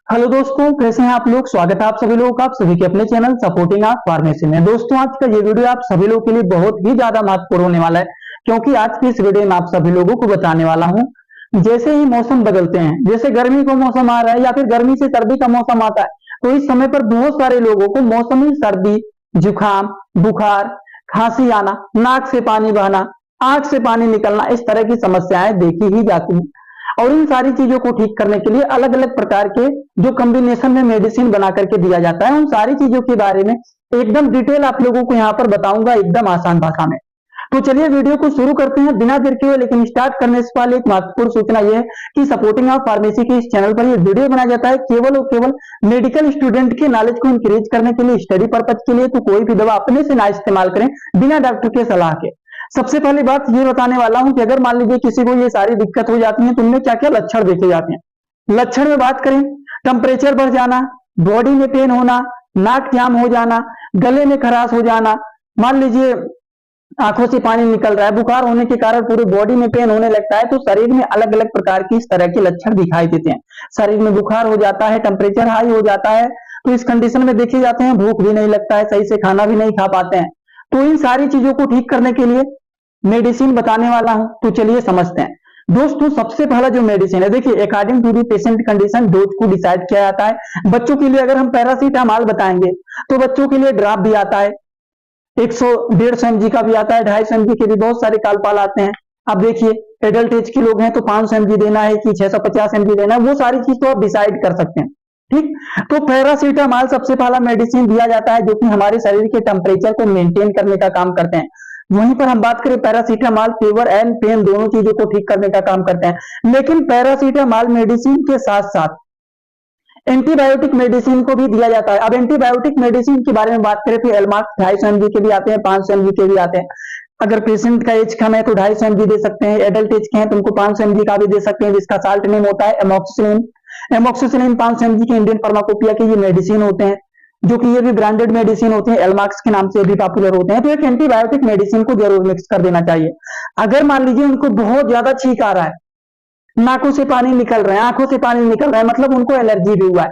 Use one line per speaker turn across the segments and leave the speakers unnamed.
Hello दोस्तों, कैसे हैं आप लोग। स्वागत है आप सभी लोगों का, आप सभी के अपने चैनल सपोर्टिंग आर्ट फार्मेसी में। दोस्तों, आज का ये वीडियो आप सभी लोगों के लिए बहुत ही ज्यादा महत्वपूर्ण होने वाला है, क्योंकि आज की इस वीडियो में आप सभी लोगों को बताने वाला हूं जैसे ही मौसम बदलते हैं, जैसे गर्मी का मौसम आ रहा है या फिर गर्मी से सर्दी का मौसम आता है, तो इस समय पर बहुत सारे लोगों को मौसमी सर्दी, जुकाम, बुखार, खांसी आना, नाक से पानी बहना, आंख से पानी निकलना, इस तरह की समस्याएं देखी ही जाती हैं। और इन सारी चीजों को ठीक करने के लिए अलग अलग प्रकार के जो कॉम्बिनेशन में मेडिसिन बना करके दिया जाता है, उन सारी चीजों के बारे में एकदम डिटेल आप लोगों को यहाँ पर बताऊंगा, एकदम आसान भाषा में। तो चलिए वीडियो को शुरू करते हैं बिना देर के हुए। लेकिन स्टार्ट करने से पहले एक महत्वपूर्ण सूचना यह है कि सपोर्टिंग ऑफ फार्मेसी के इस चैनल पर यह वीडियो बनाया जाता है केवल और केवल मेडिकल स्टूडेंट के नॉलेज को इंक्रीज करने के लिए, स्टडी पर्पज के लिए। तो कोई भी दवा अपने से ना इस्तेमाल करें बिना डॉक्टर के सलाह के। सबसे पहली बात ये बताने वाला हूं कि अगर मान लीजिए किसी को ये सारी दिक्कत हो जाती है तो उनमें क्या क्या लक्षण देखे जाते हैं। लक्षण में बात करें, टेम्परेचर बढ़ जाना, बॉडी में पेन होना, नाक जाम हो जाना, गले में खराश हो जाना, मान लीजिए आंखों से पानी निकल रहा है, बुखार होने के कारण पूरी बॉडी में पेन होने लगता है। तो शरीर में अलग अलग प्रकार की इस तरह के लक्षण दिखाई देते हैं। शरीर में बुखार हो जाता है, टेम्परेचर हाई हो जाता है, तो इस कंडीशन में देखे जाते हैं भूख भी नहीं लगता है, सही से खाना भी नहीं खा पाते हैं। तो इन सारी चीजों को ठीक करने के लिए मेडिसिन बताने वाला हूं, तो चलिए समझते हैं। दोस्तों, सबसे पहला जो मेडिसिन है, देखिए according to the patient condition dose को डिसाइड किया जाता है। बच्चों के लिए अगर हम पैरासीटामॉल बताएंगे तो बच्चों के लिए ड्रॉप भी आता है, 100-150 mg का भी आता है, 250 mg के भी बहुत सारे कालपाल आते हैं। अब देखिए एडल्ट एज के लोग हैं तो 500 mg देना है कि 650 mg देना है, वो सारी चीज तो आप डिसाइड कर सकते हैं। ठीक, तो पैरासीटामॉल सबसे पहला मेडिसिन दिया जाता है जो कि हमारे शरीर के टेम्परेचर को मेंटेन करने का काम करते हैं। वहीं पर हम बात करें पैरासीटामॉल फीवर एंड पेन दोनों चीजों को ठीक करने का काम करते हैं। लेकिन पैरासीटामॉल मेडिसिन के साथ साथ एंटीबायोटिक मेडिसिन को भी दिया जाता है। अब एंटीबायोटिक मेडिसिन के बारे में बात करें तो एलमार्क 250 mg के भी आते हैं, 500 mg के भी आते हैं। अगर पेशेंट का एज कम है तो 250 mg दे सकते हैं, एडल्ट एज के हैं तो उनको 500 mg का भी दे सकते हैं, जिसका साल्ट नेम होता है एमोक्सिसिलिन। एमोक्सिसिलिन 500 mg के इंडियन फार्माकोपिया के ये मेडिसिन होते हैं, जो कि ये भी ब्रांडेड मेडिसिन होते हैं, एलमार्क्स के नाम से भी पॉपुलर होते हैं। तो एक एंटीबायोटिक मेडिसिन को जरूर मिक्स कर देना चाहिए। अगर मान लीजिए उनको बहुत ज्यादा छींक आ रहा है, नाकों से पानी निकल रहा है, आंखों से पानी निकल रहा है, मतलब उनको एलर्जी भी हुआ है,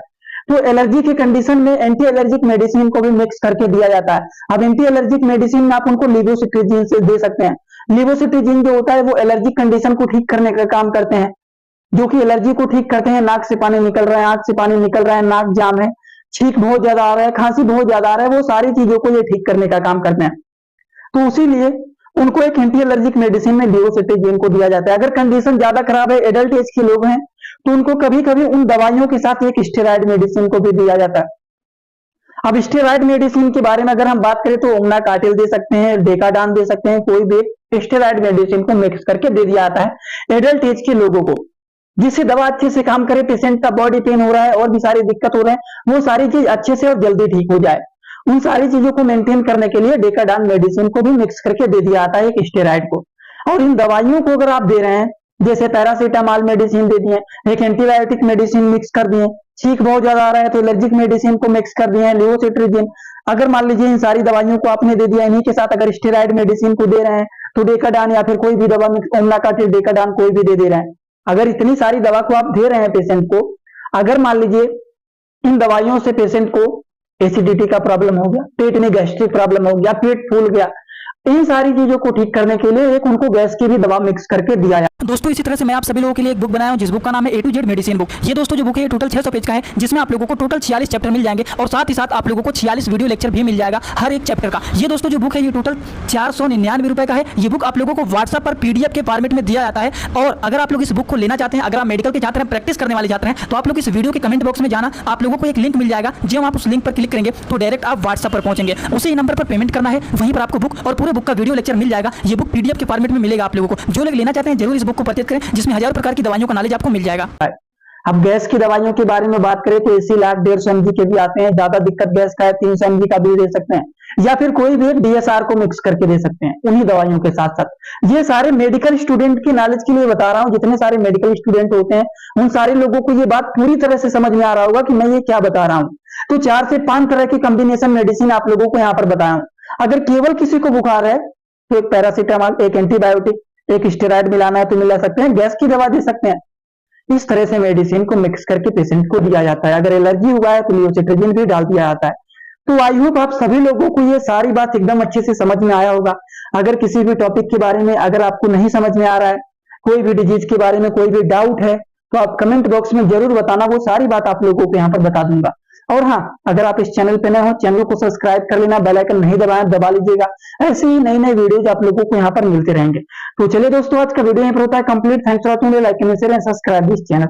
तो एलर्जी की कंडीशन में एंटी एलर्जिक मेडिसिन को भी मिक्स करके दिया जाता है। अब एंटी एलर्जिक मेडिसिन में आप उनको लिवोसिट्रिजिन से दे सकते हैं। लिवोसिट्रिजिन जो होता है वो एलर्जिक कंडीशन को ठीक करने का काम करते हैं, जो कि एलर्जी को ठीक करते हैं। नाक से पानी निकल रहा है, आंख से पानी निकल रहा है, नाक जाम है, छींक बहुत ज्यादा आ रहा है, खांसी बहुत ज्यादा आ रहा है, वो सारी चीजों को ये ठीक करने का काम करते हैं। तो उसीलिए उनको एक एंटी एलर्जिक मेडिसिन में लिवोसिट्रिजिन को दिया जाता है। अगर कंडीशन ज्यादा खराब है, एडल्ट एज के लोग हैं, तो उनको कभी कभी उन दवाइयों के साथ एक स्टेरॉइड मेडिसिन को भी दिया जाता है। अब स्टेरॉइड मेडिसिन के बारे में अगर हम बात करें तो ओमना कार्टिल दे सकते हैं, डेकाडान दे सकते हैं, कोई भी स्टेरॉइड मेडिसिन को मिक्स करके दे दिया जाता है एडल्ट एज के लोगों को, जिससे दवा अच्छे से काम करे, पेशेंट का बॉडी पेन हो रहा है और भी सारी दिक्कत हो रहे हैं, वो सारी चीज अच्छे से और जल्दी ठीक हो जाए। उन सारी चीजों को मेंटेन करने के लिए डेकाडान मेडिसिन को भी मिक्स करके दे दिया जाता है एक स्टेरॉइड को। और इन दवाइयों को अगर आप दे रहे हैं, जैसे पैरासीटामॉल मेडिसिन दे दिए, एक एंटीबायोटिक मेडिसिन मिक्स कर दिए, छींक बहुत ज्यादा आ रहा है तो एलर्जिक मेडिसिन को मिक्स कर दिए, लिवोसिट्रिजिन। अगर मान लीजिए इन सारी दवाइयों को आपने दे दिया, इन्हीं के साथ अगर स्टेरॉइड मेडिसिन को दे रहे हैं तो डेकाडान या फिर कोई भी दवा मिक्स, ओमना कार्टिल, डेकाडान कोई भी दे रहे हैं। अगर इतनी सारी दवा को आप दे रहे हैं पेशेंट को, अगर मान लीजिए इन दवाइयों से पेशेंट को एसिडिटी का प्रॉब्लम हो गया, पेट में गैस्ट्रिक प्रॉब्लम हो गया, पेट फूल गया, इन सारी चीजों को ठीक करने के लिए एक उनको गैस की भी दवा मिक्स करके दिया जाए।
दोस्तों, इसी तरह से मैं आप सभी लोगों के लिए एक बुक बनाया हूं, जिस बुक का नाम है A to Z medicine book. ये दोस्तों जो बुक है ये टोटल 600 पेज का है, जिसमें आप लोगों को टोटल 46 चैप्टर मिल जाएंगे और साथ ही साथ आप लोगों को 46 वीडियो लेक्चर भी मिल जाएगा हर एक चैप्टर का। ये दोस्तों जो बुक है ये टोटल 499 रुपए का है। ये बुक आप लोगों को व्हाट्सएप पर PDF के फॉर्मेट में दिया जाता है। और अगर आप लोग इस बुक को लेना चाहते हैं, अगर आप मेडिकल के छात्र हैं, प्रैक्टिस करने वाले छात्र हैं, तो आप लोग इस वीडियो के कमेंट बॉक्स में जाना, आप लोगों को एक लिंक मिल जाएगा। जब आप उस लिंक पर क्लिक करेंगे तो डायरेक्ट आप व्हाट्सएप पर पहुंचेंगे, उसी नंबर पर पेमेंट करना है, वहीं पर आपको बुक और पूरे बुक का वीडियो लेक्चर मिल जाएगा। ये बुक PDF के फॉर्मेट में मिलेगा आप लोगों को। जो लोग लेना चाहते हैं जरूर इस बुक को परचेज करें, जिसमें हजारों प्रकार की दवाइयों का नॉलेज आपको मिल जाएगा।
अब गैस की दवाइयों के बारे में बात करें तो एसिलैक 150 mg के भी आते हैं, ज्यादा दिक्कत गैस का है 300 mg का भी दे सकते हैं, या फिर कोई भी DSR को मिक्स करके दे सकते हैं उन्हीं दवाइयों के साथ साथ। ये सारे मेडिकल स्टूडेंट के नॉलेज के लिए बता रहा हूं, जितने सारे मेडिकल स्टूडेंट होते हैं उन सारे लोगों को ये बात पूरी तरह से समझ में आ रहा होगा कि मैं ये क्या बता रहा हूं। तो 4 से 5 तरह की कॉम्बिनेशन मेडिसिन आप लोगों को यहाँ पर बताया हूं। अगर केवल किसी को बुखार है तो एक पैरासीटामॉल, एक एंटीबायोटिक, एक स्टेरॉइड मिलाना है तो मिला सकते हैं, गैस की दवा दे सकते हैं। इस तरह से मेडिसिन को मिक्स करके पेशेंट को दिया जाता है। अगर एलर्जी हुआ है तो लियोसिट्राजिन भी डाल दिया जाता है। तो आई होप आप सभी लोगों को ये सारी बात एकदम अच्छे से समझ में आया होगा। अगर किसी भी टॉपिक के बारे में अगर आपको नहीं समझ में आ रहा है, कोई भी डिजीज के बारे में कोई भी डाउट है, तो आप कमेंट बॉक्स में जरूर बताना, वो सारी बात आप लोगों को यहाँ पर बता दूंगा। और हाँ, अगर आप इस चैनल पे नए हो, चैनल को सब्सक्राइब कर लेना, बेल आइकन नहीं दबाया दबा लीजिएगा। ऐसे ही नई नई वीडियोज आप लोगों को यहाँ पर मिलते रहेंगे। तो चलिए दोस्तों, आज का वीडियो यहाँ पर होता है complete. Thanks for watching, like and share and subscribe this channel.